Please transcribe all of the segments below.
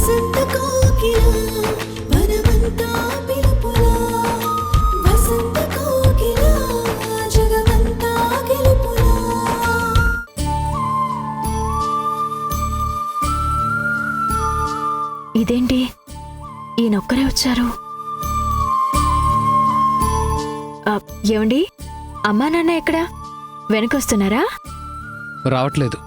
వసంత కోకిల వనమంతా పిలుపులా వసంత కోకిల జగమంతా గెలుపులా. ఇదేంటి ఈయనొక్కరే వచ్చారు? ఏమండి, అమ్మా నాన్న ఎక్కడా? వెనకొస్తున్నారా? రావట్లేదు.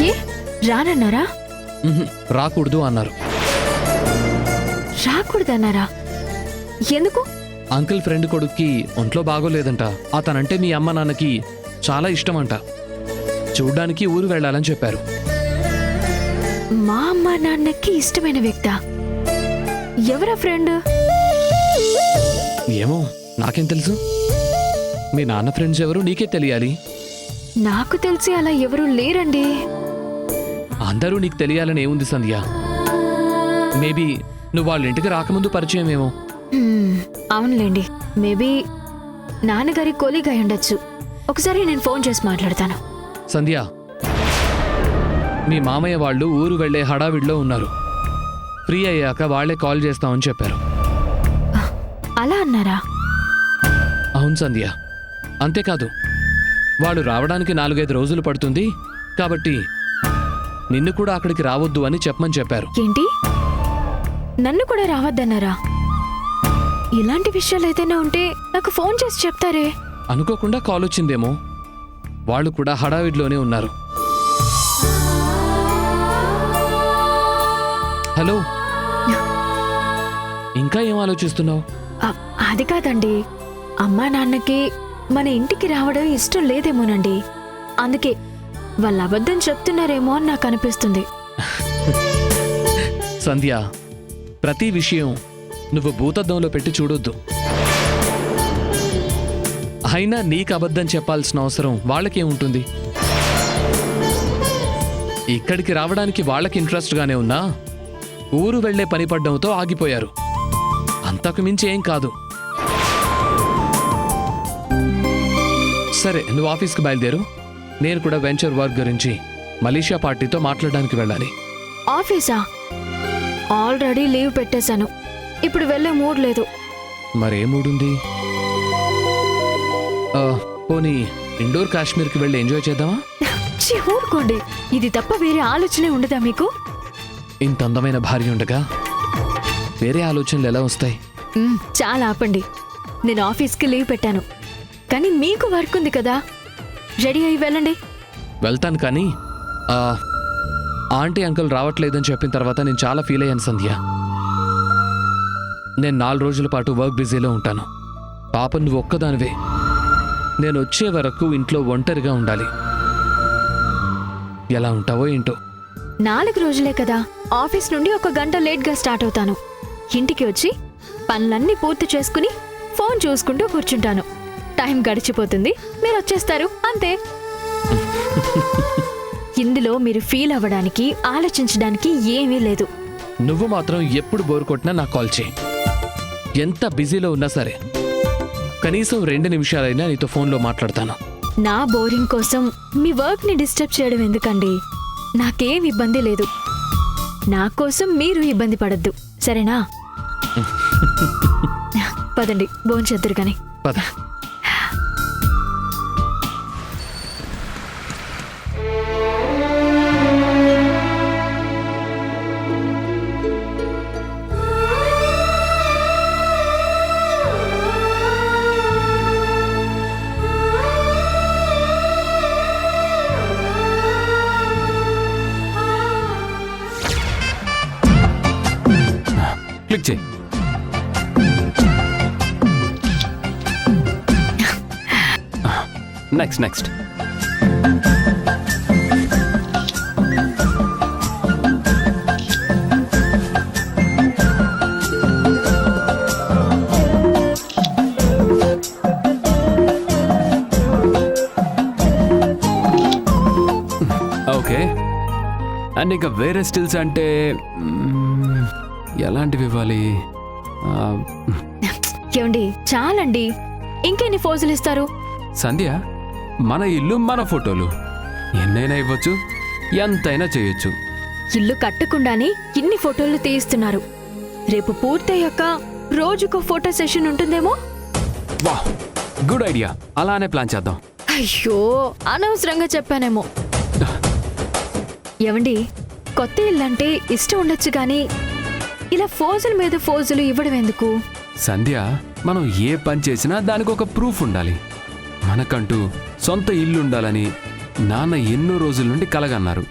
ఏ రానన్నారా? రాకూడదు అన్నారు. రాకూడదన్నారా? ఎందుకు? అంకుల్ ఫ్రెండ్ కొడుక్కి ఒంట్లో బాగోలేదంట. అతనంటే మీ అమ్మ నాన్నకి చాలా ఇష్టం అంట. చూడ్డానికి ఊరు వెళ్ళాలని చెప్పారు. మా అమ్మ నాన్నకి ఇష్టమైన వ్యక్తా? ఎవరా ఫ్రెండ్? ఏమో, నాకేం తెలుసు? మీ నాన్న ఫ్రెండ్స్ ఎవరు నీకే తెలియాలి. నాకు తెలిసి అలా ఎవరూ లేరండి. అందరూ నీకు తెలియాలని ఏముంది సంధ్య? మేబీ నువ్వు వాళ్ళ ఇంటికి రాకముందు పరిచయం ఏమో. అవునులేండి, మేబీ నాన్నగారి కొలీగ్ అయి ఉండొచ్చు. ఒకసారి నేను ఫోన్ చేసి మాట్లాడతాను. సంధ్య, మీ మామయ్య వాళ్ళు ఊరు వెళ్లే హడావిడిలో ఉన్నారు. ఫ్రీ అయ్యాక వాళ్లే కాల్ చేస్తామని చెప్పారు. అలా అన్నారా? అవును సంధ్య. అంతేకాదు, వాళ్ళు రావడానికి 4-5 రోజులు పడుతుంది కాబట్టి నిన్ను కూడా అక్కడికి రావద్దు అని చెప్పమని చెప్పారు. ఏంటి, నన్ను కూడా రావద్దన్నారా? ఇలాంటి విషయాలు ఏదైనా ఉంటే నాకు ఫోన్ చేసి చెప్తారే. అనుకోకుండా కాల్ వచ్చిందేమో. వాళ్ళు కూడా హడావిడిలోనే ఉన్నారు. హలో, ఇంకా ఏం ఆలోచిస్తున్నావు? అది కాదండి, అమ్మా నాన్నకి మన ఇంటికి రావడం ఇష్టం లేదేమోనండి. అందుకే వాళ్ళు అబద్ధం చెప్తున్నారేమో అని నాకు అనిపిస్తుంది. సంధ్య, ప్రతి విషయం నువ్వు భూతద్దంలో పెట్టి చూడొద్దు. అయినా నీకు అబద్ధం చెప్పాల్సిన అవసరం వాళ్ళకేముంటుంది? ఇక్కడికి రావడానికి వాళ్ళకి ఇంట్రెస్ట్గానే ఉన్నా ఊరు వెళ్లే పని పడ్డంతో ఆగిపోయారు. అంతకు మించి ఏం కాదు. సరే, నువ్వు ఆఫీస్కి బయలుదేరు. నేను కూడా వెంచర్ వర్క్ గురించి మలేషియా పార్టీతో మాట్లాడడానికి వెళ్ళాలి. ఆఫీసా? ఆల్రెడీ లీవ్ పెట్టేశాను. ఇప్పుడు వెళ్ళే మూడ్ లేదు. మరే మూడుంది? పోనీ ఇండోర్ కాశ్మీర్కి వెళ్ళి ఎంజాయ్ చేద్దామా? ఊరుకోండి, ఇది తప్ప వేరే ఆలోచనే ఉండదా మీకు? ఇంత అందమైన భార్య ఉండగా వేరే ఆలోచనలు ఎలా వస్తాయి? చాలా ఆపండి. నేను ఆఫీస్కి లీవ్ పెట్టాను, కానీ మీకు వర్క్ ఉంది కదా. రెడీ అయ్యి వెళ్ళండి. వెళ్తాను, కానీ ఆంటీ అంకుల్ రావట్లేదని చెప్పిన తర్వాత నేను చాలా ఫీల్ అయ్యాను సంధ్య. నేను 4 రోజుల పాటు వర్క్ బిజీలో ఉంటాను. పాప నువ్వు ఒక్కదానివే. నేను వచ్చే వరకు ఇంట్లో ఒంటరిగా ఉండాలి. ఎలా ఉంటావో ఏంటో. 4 రోజులే కదా. ఆఫీస్ నుండి 1 గంట లేట్గా స్టార్ట్ అవుతాను. ఇంటికి వచ్చి పనులన్నీ పూర్తి చేసుకుని ఫోన్ చూసుకుంటూ కూర్చుంటాను. టైం గడిచిపోతుంది, మీరు వచ్చేస్తారు, అంతే. ఇందులో మీరు ఫీల్ అవ్వడానికి, ఆలోచించడానికి ఏమీ లేదు. నువ్వు మాత్రం ఎప్పుడు బోర్ కొట్టినా నాకు కాల్ చేయి. ఎంత బిజీలో ఉన్నా సరే కనీసం 2 నిమిషాలైనా నీతో ఫోన్లో మాట్లాడతాను. నా బోరింగ్ కోసం మీ వర్క్ని డిస్టర్బ్ చేయడం ఎందుకండి? నాకేం ఇబ్బంది లేదు. నా కోసం మీరు ఇబ్బంది పడద్దు, సరేనా? పదండి, భోంచేద్దురు గాని. పద. క్లిక్ చేయి. నెక్స్ట్. ఓకే. అండ్ ఇంకా వేరే స్టిల్స్ అంటే ఎలాంటివి ఇవ్వాలి? ఏమండి, చాలండి. ఇంకెన్ని ఫోజులు ఇస్తారు? సంధ్య, మన ఇల్లు, మన ఫోటోలు ఎన్నైనా ఇవ్వచ్చు. ఎంతైనా చేయొచ్చు. ఇల్లు కట్టకుండానే ఇన్ని ఫోటోలు తీయిస్తున్నారు. రేపు పూర్తయ్యాక రోజుకో ఫోటో సెషన్ ఉంటుందేమో. వా, గుడ్ ఐడియా. అలానే ప్లాన్ చేద్దాం. అయ్యో, అనవసరంగా చెప్పానేమో. ఏవండి, కొత్త ఇల్లంటే ఇష్టం ఉండొచ్చు గాని ఇలా ఫోజుల మీద ఫోజులు ఇవ్వడం ఎందుకు? సంధ్య, మనం ఏ పని చేసినా దానికి ఒక ప్రూఫ్ ఉండాలి. మనకంటూ సొంత ఇల్లు ఉండాలని నాన్న ఎన్నో రోజుల నుండి కలగన్నారు.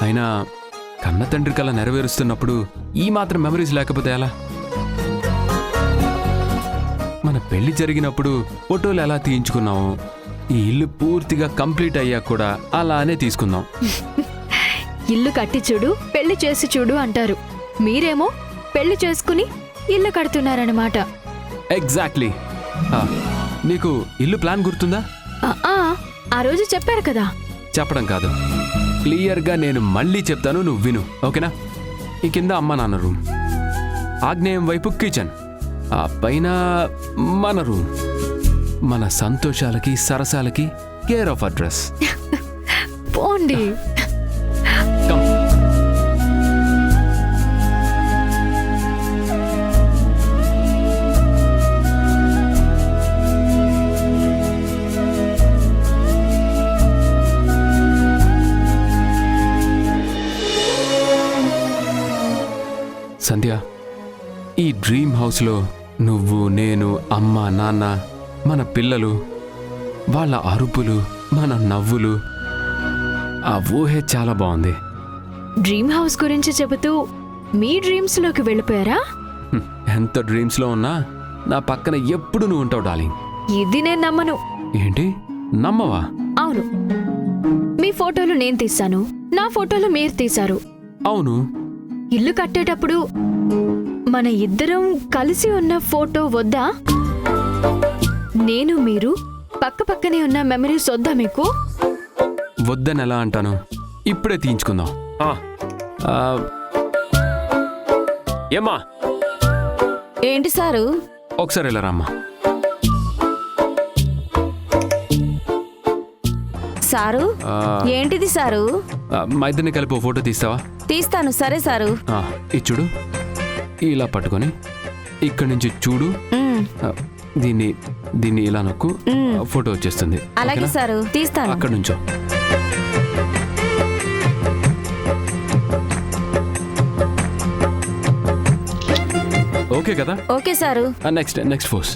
అయినా కన్న తండ్రి కల నెరవేరుస్తున్నప్పుడు ఈ మాత్రం మెమరీస్ లేకపోతే ఎలా? మన పెళ్లి జరిగినప్పుడు ఫోటోలు ఎలా తీయించుకున్నాము, ఈ ఇల్లు పూర్తిగా కంప్లీట్ అయ్యాక కూడా అలానే తీసుకుందాం. ఇల్లు కట్టి చూడు, పెళ్లి చేసి చూడు అంటారు. మీరేమో పెళ్లి చేసుకుని ఇల్లు కడుతున్నారన్నమాట. ఎగ్జాక్ట్లీ. నీకు ఇల్లు ప్లాన్ గుర్తుందా? ఆ రోజు చెప్పారు కదా. చెప్పడం కాదు, క్లియర్గా నేను మళ్ళీ చెప్తాను, నువ్వు విను, ఓకేనా? ఈ కింద అమ్మ నాన్న రూమ్, ఆగ్నేయం వైపు కిచెన్, ఆ పైన మన రూమ్. మన సంతోషాలకి సరసాలకి కేర్ ఆఫ్ అడ్రస్. పోండి. కమ్. సంధ్య, ఈ డ్రీమ్ హౌస్లో నువ్వు, నేను, అమ్మ, నాన్న, మన పిల్లలు, వాళ్ళ అరుపులు, మన నవ్వులు, ఆ ఊహే చాలా బాగుంది. డ్రీమ్ హౌస్ గురించి చెబుతూ మీ డ్రీమ్స్ లోకి వెళ్ళిపోయారా? ఎంత డ్రీమ్స్లో ఉన్నా నా పక్కన ఎప్పుడు నువ్వు ఉంటావు డార్లింగ్. ఇది నేను నమ్మను. ఏంటి, నమ్మవా? అవును, మీ ఫోటోలు నేను తీశాను, నా ఫోటోలు మీరు తీశారు. అవును. ఇల్లు కట్టేటప్పుడు మన ఇద్దరం కలిసి ఉన్న ఫోటో వద్దా? నేను మీరు పక్క పక్కనే ఉన్న మెమరీస్ వద్దా మీకు? వద్దని ఎలా అంటాను? ఇప్పుడే తీయించుకుందాం. ఏమ్మా, ఏంటి సారు? ఒకసారి ఇలా రామ్మా. సారు, ఏంటిది సారు? మా ఇద్దరిని కలిపి ఓ ఫోటో తీస్తావా? తీస్తాను. సరే సారు. ఇది చూడు, ఇలా పట్టుకొని ఇక్కడి నుంచి చూడు. దీన్ని దీన్ని ఇలా నొక్కు, ఫోటో వచ్చేస్తుంది. అలాగే ఓకేనా? సారు, తీస్తాను. అక్కడి నుంచో. ఓకే కదా? Okay sir. Next force.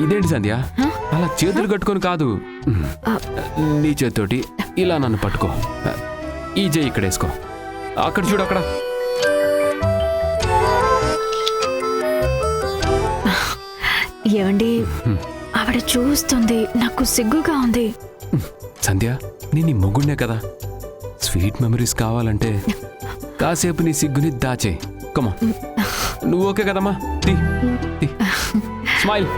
ఇదేంటి సంధ్య, అలా చేతులు కట్టుకొని కాదు, నీ చేతితోటి ఇలా నన్ను పట్టుకో. ఈ చేయి ఇక్కడ వేసుకో. అక్కడ చూడు, అక్కడ. ఏమండి, ఆవిడ చూస్తుంది, నాకు సిగ్గుగా ఉంది. సంధ్య, నేను నీ మొగుడినే కదా. స్వీట్ మెమరీస్ కావాలంటే కాసేపు నీ సిగ్గుని దాచే. కమా, నువ్వు ఓకే కదమ్మా? స్మైల్.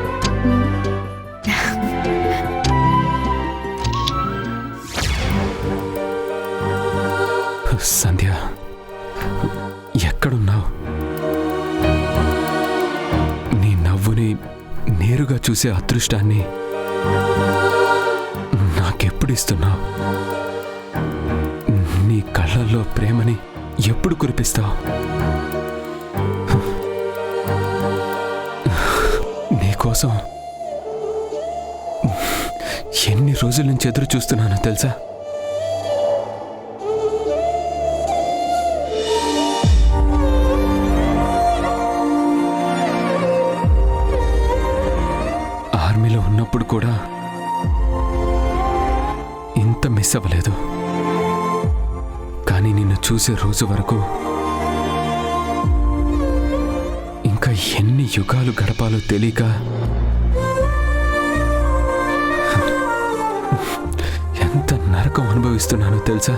సంధ్య, ఎక్కడున్నావు? నీ నవ్వుని నేరుగా చూసే అదృష్టాన్ని నాకెప్పుడు ఇస్తున్నావు? నీ కళ్ళల్లో ప్రేమని ఎప్పుడు కురిపిస్తావు? నీకోసం ఎన్ని రోజుల నుంచి ఎదురు చూస్తున్నానో తెలుసా? ఆర్మీలో ఉన్నప్పుడు కూడా ఇంత మిస్ అవ్వలేదు. కానీ నిన్ను చూసే రోజు వరకు ఇంకా ఎన్ని యుగాలు గడపాలో తెలియక ఎంత నరకం అనుభవిస్తున్నానో తెలుసా?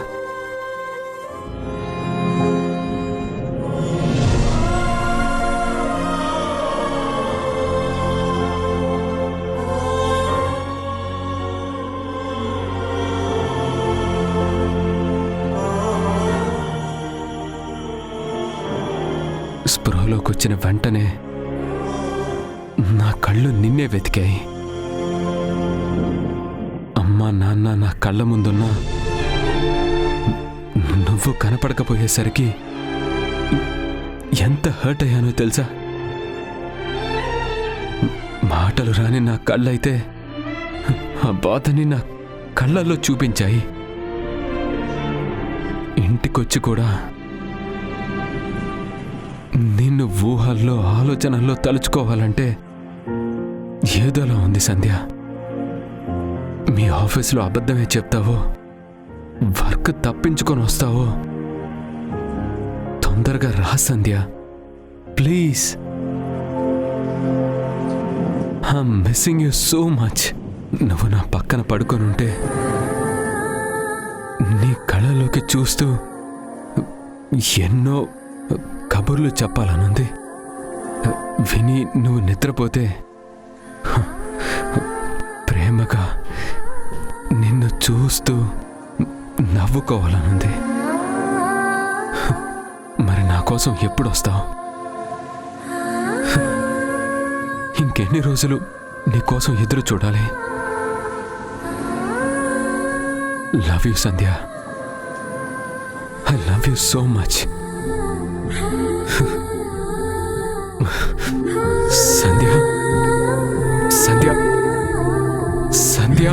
స్పృహలోకి వచ్చిన వెంటనే నా కళ్ళు నిన్నే వెతికాయి. అమ్మా నాన్న నా కళ్ళ ముందున్నా నువ్వు కనపడకపోయేసరికి ఎంత హర్ట్ అయ్యానో తెలుసా? మాటలు రాని నా కళ్ళైతే ఆ బాధని నా కళ్ళల్లో చూపించాయి. ఇంటికొచ్చి కూడా నిన్ను ఊహల్లో ఆలోచనల్లో తలుచుకోవాలంటే ఏదోలా ఉంది సంధ్య. మీ ఆఫీసులో అబద్ధమే చెప్తావో, వర్క్ తప్పించుకొని వస్తావో. తొందరగా రా Sandhya, please. I'm missing you so much. నువ్వు నా పక్కన పడుకొని ఉంటే నీ కళ్ళలోకి చూస్తూ ఎన్నో కబుర్లు చెప్పాలనుంది. విని నువ్వు నిద్రపోతే ప్రేమగా నిన్ను చూస్తూ నవ్వుకోవాలనుంది. మరి నా కోసం ఎప్పుడు వస్తావు? ఇంకెన్ని రోజులు నీ కోసం ఎదురు చూడాలి? Love you Sandhya, I love you so much. Sandhya, Sandhya, Sandhya,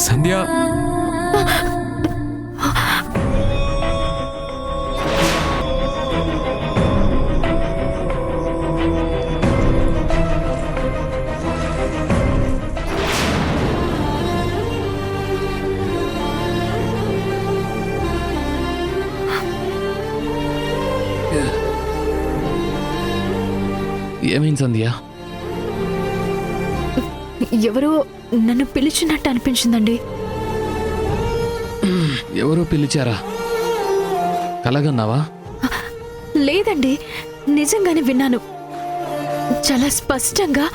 Sandhya. ఏమైంది సంధ్య? ఎవరో నన్ను పిలిచినట్టు అనిపించిందండి. ఎవరో పిలిచారా? కలగన్నావా? లేదండి, నిజంగానే విన్నాను. చాలా స్పష్టంగా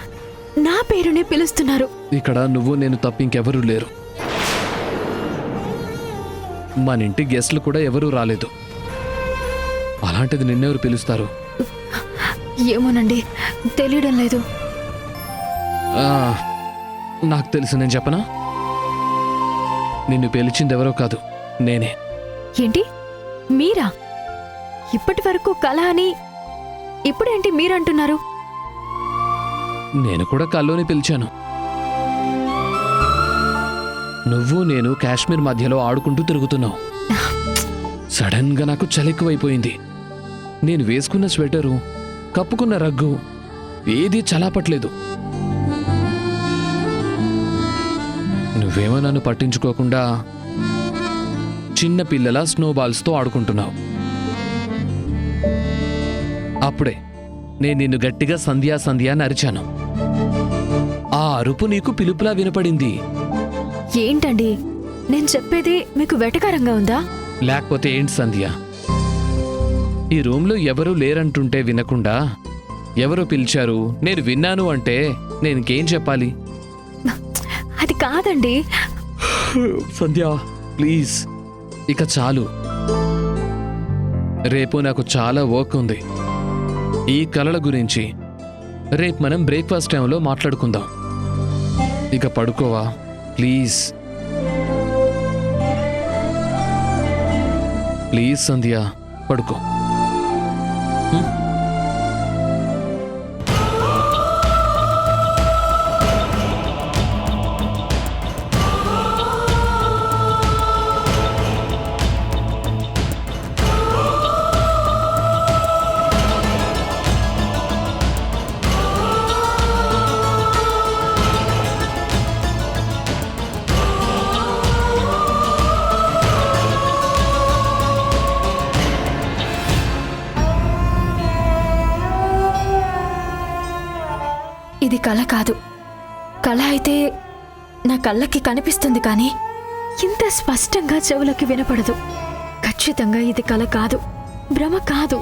నా పేరునే పిలుస్తున్నారు. ఇక్కడ నువ్వు నేను తప్ప ఇంకెవరూ లేరు. మన ఇంటి గెస్ట్లు కూడా ఎవరూ రాలేదు. అలాంటిది నిన్నెవరు పిలుస్తారు? ఏమోనండి, తెలియడం లేదు. నాకు తెలుసు, నేను చెప్పనా? నిన్ను పిలిచింది ఎవరో కాదు, నేనే. ఏంటి, మీరా? ఇప్పటి వరకు కళ అని ఇప్పుడేంటి మీరంటున్నారు? నేను కూడా కల్లోని పిలిచాను. నువ్వు నేను కాశ్మీర్ మధ్యలో ఆడుకుంటూ తిరుగుతున్నావు. సడన్ గా నాకు చలెక్కువైపోయింది. నేను వేసుకున్న స్వెటరు, కప్పుకున్న రగ్గు ఏదీ చలాపట్లేదు. నువ్వేమో నన్ను పట్టించుకోకుండా చిన్న పిల్లల స్నోబాల్స్తో ఆడుకుంటున్నావు. అప్పుడే నేను నిన్ను గట్టిగా సంధ్యా సంధ్యా అని అరిచాను. ఆ అరుపు నీకు పిలుపులా వినపడింది. ఏంటండి, నేను చెప్పేది మీకు వెటకారంగా ఉందా? లేకపోతే ఏంటి సంధ్య? ఈ రూమ్లో ఎవరూ లేరంటుంటే వినకుండా ఎవరో పిలిచారు, నేను విన్నాను అంటే నేనింకేం చెప్పాలి? అది కాదండి. సంధ్య ప్లీజ్, ఇక చాలు. రేపు నాకు చాలా వర్క్ ఉంది. ఈ కలల గురించి రేపు మనం బ్రేక్ఫాస్ట్ టైంలో మాట్లాడుకుందాం. ఇక పడుకోవా ప్లీజ్? ప్లీజ్ సంధ్య, పడుకో. ఇది కళ కాదు. కళ అయితే నా కళ్ళకి కనిపిస్తుంది, కానీ ఇంత స్పష్టంగా చెవులకి వినపడదు. ఖచ్చితంగా ఇది కళ కాదు, భ్రమ కాదు.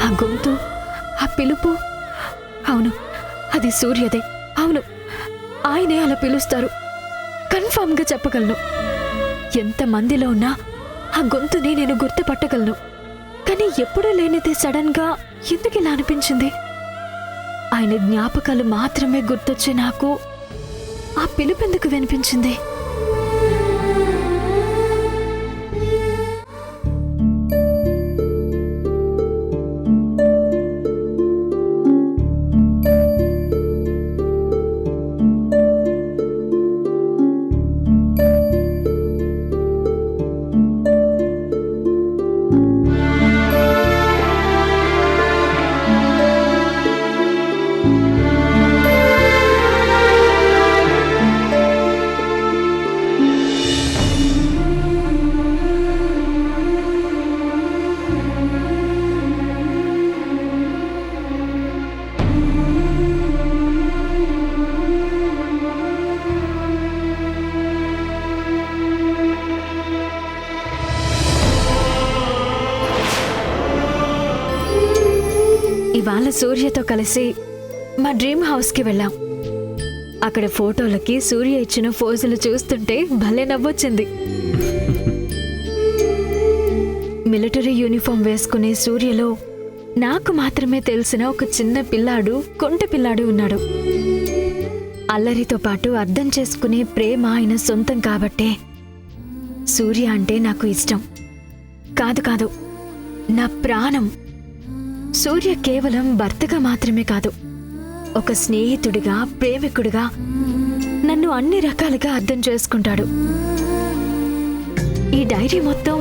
ఆ గొంతు, ఆ పిలుపు, అవును అది సూర్యదే. అవును, ఆయనే అలా పిలుస్తారు. కన్ఫర్మ్గా చెప్పగలను. ఎంతమందిలో ఉన్నా ఆ గొంతుని నేను గుర్తుపట్టగలను. కానీ ఎప్పుడూ లేనిది సడన్గా ఎందుకు ఇలా అనిపించింది? ఆయన జ్ఞాపకాలు మాత్రమే గుర్తొచ్చే నాకు ఆ పిలుపెందుకు వినిపించింది? ఇవాళ సూర్యతో కలిసి మా డ్రీమ్ హౌస్కి వెళ్ళాం. అక్కడ ఫోటోలకి సూర్య ఇచ్చిన ఫోజులు చూస్తుంటే భలే నవ్వొచ్చింది. మిలిటరీ యూనిఫామ్ వేసుకునే సూర్యలో నాకు మాత్రమే తెలిసిన ఒక చిన్న పిల్లాడు, కొంట పిల్లాడు ఉన్నాడు. అల్లరితో పాటు అర్థం చేసుకునే ప్రేమ ఆయన సొంతం కాబట్టే సూర్య అంటే నాకు ఇష్టం. కాదు, నా ప్రాణం. సూర్య కేవలం భర్తగా మాత్రమే కాదు, ఒక స్నేహితుడిగా, ప్రేమికుడిగా నన్ను అన్ని రకాలుగా అర్థం చేసుకుంటాడు. ఈ డైరీ మొత్తం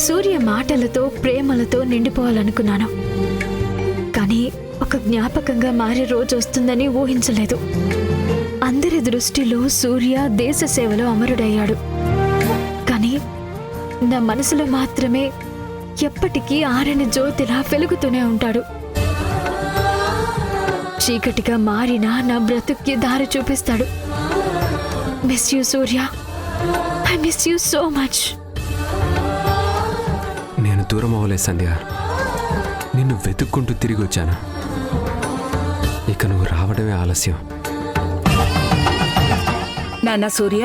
సూర్య మాటలతో, ప్రేమలతో నిండిపోవాలనుకున్నాను. కానీ ఒక జ్ఞాపకంగా మారే రోజు వస్తుందని ఊహించలేదు. అందరి దృష్టిలో సూర్య దేశ సేవలో అమరుడయ్యాడు. కానీ నా మనసులో మాత్రమే ఎప్పటికీ ఆరని జ్యోతిలా వెలుగుతూనే ఉంటాడు. చీకటిగా మారినా నా బ్రతుక్కి దారి చూపిస్తాడు. Miss you Surya, I miss you so much. నేను దూరం అవ్వలేదు సంధ్య, నిన్ను వెతుక్కుంటూ తిరిగి వచ్చాను. ఇక నువ్వు రావడమే ఆలస్యం. నాన్న సూర్య,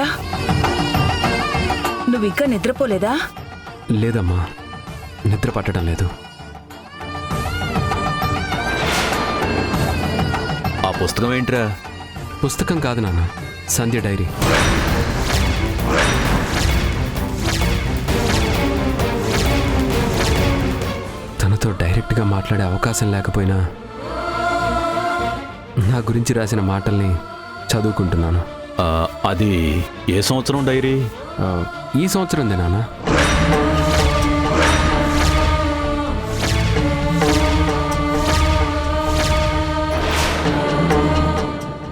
నువ్వింకా నిద్రపోలేదా? లేదమ్మా, నిద్ర పట్టడం లేదు. ఆ పుస్తకం ఏంట్రా? పుస్తకం కాదు నాన్న, సంధ్య డైరీ. తనతో డైరెక్ట్గా మాట్లాడే అవకాశం లేకపోయినా నా గురించి రాసిన మాటల్ని చదువుకుంటున్నాను. అది ఏ సంవత్సరం డైరీ? ఈ సంవత్సరందే నాన్న.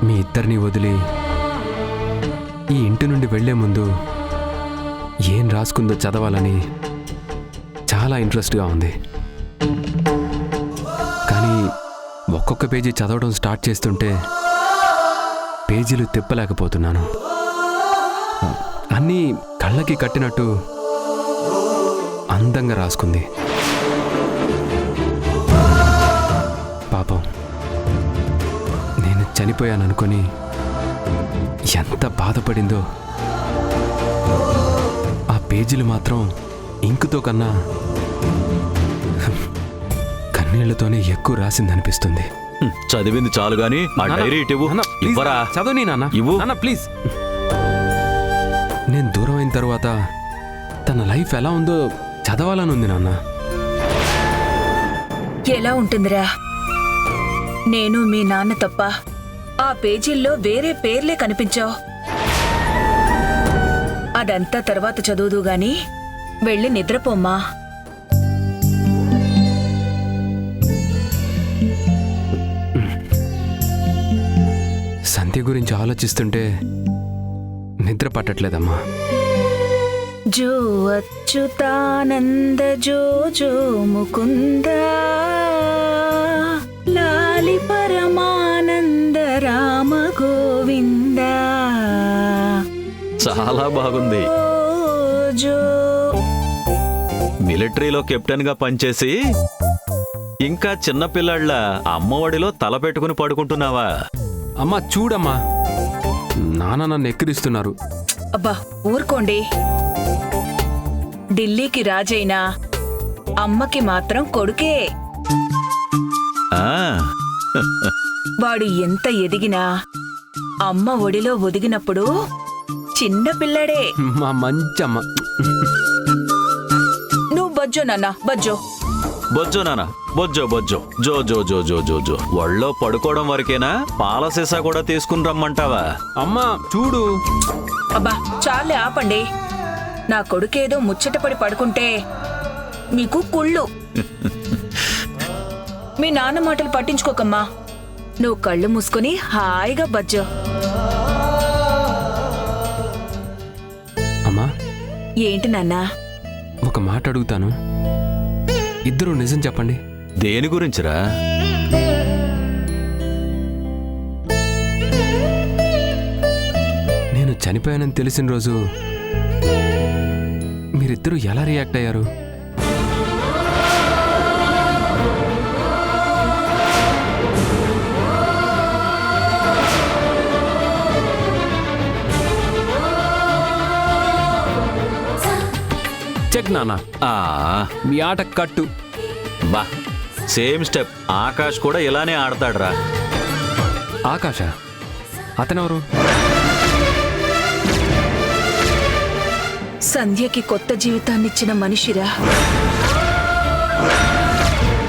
మీ ఇద్దరిని వదిలి ఈ ఇంటి నుండి వెళ్లే ముందు ఏం రాసుకుందో చదవాలని చాలా ఇంట్రెస్ట్గా ఉంది. కానీ ఒక్కొక్క పేజీ చదవడం స్టార్ట్ చేస్తుంటే పేజీలు తిప్పలేకపోతున్నాను. అన్నీ కళ్ళకి కట్టినట్టు అందంగా రాసుకుంది. పాపం, నేను చనిపోయాననుకొని ఎంత బాధపడిందో. ఆ పేజీలు మాత్రం ఇంకుతో కన్నా కన్నీళ్లతోనే ఎక్కువ రాసిందనిపిస్తుంది. చదివింది చాలు గాని ఆ డైరీ ఇవ్వు. ఇవ్వరా? చదవని నాన్న, ఇవ్వు నాన్న ప్లీజ్. నేను దూరం అయిన తర్వాత తన లైఫ్ ఎలా ఉందో చదవాలని ఉంది నాన్న. ఎలా ఉంటుందిరా? నేను మీ నాన్న తప్ప ఆ పేజీల్లో వేరే పేర్లే కనిపించావు. అదంతా తర్వాత చదువుదు గాని వెళ్ళి నిద్రపోమ్మా. సంధ్య గురించి ఆలోచిస్తుంటే నిద్ర పట్టట్లేదమ్మా. జో అచ్యుతానంద జో జో ముకుంద లాలి పరమానంద రామ గోవింద. చాలా బాగుంది. జో మిలిటరీలో కెప్టెన్ గా పనిచేసి ఇంకా చిన్నపిల్లాళ్ళ అమ్మఒడిలో తల పెట్టుకుని పడుకుంటున్నావా? అమ్మా చూడమ్మా, నాన్న నన్ను ఎక్కిరిస్తున్నారు. అబ్బా ఊరుకోండి. ఢిల్లీకి రాజైనా అమ్మకి మాత్రం కొడుకే. ఆ, వాడు ఎంత ఎదిగినా అమ్మ ఒడిలో ఒదిగినప్పుడు చిన్న పిల్లడే. మా మంచమ్మ. నువ్వు బజ్జో నాన్న, బజ్జో. బొజ్జో నాన్న, బొజ్జో బొజ్జో. జో జో జో జో జో జో. ఒళ్ళో పడుకోవడం వరకేనా? పాల సీసా కూడా తీసుకుని రమ్మంటావా? అమ్మా చూడు. అబ్బా చాలే ఆపండి. నా కొడుకేదో ముచ్చటపడి పడుకుంటే మీకు కుళ్ళు. మీ నాన్న మాటలు పట్టించుకోకమ్మా. నువ్వు కళ్ళు మూసుకొని హాయిగా బజ్జో. అమ్మా ఏంటి నాన్నా? ఒక మాట అడుగుతాను, ఇద్దరు నిజం చెప్పండి. దేని గురించిరా? నేను చనిపోయానని తెలిసిన రోజు మీరిద్దరూ ఎలా రియాక్ట్ అయ్యారు? చెక్ నాన్న, ఆ, మీ ఆట కట్టు. బా సేమ్ స్టెప్. ఆకాష్ కూడా ఇలానే ఆడతాడురా. ఆకాశ అతనెవరు? సంధ్యకి కొత్త జీవితాన్నిచ్చిన మనిషిరా.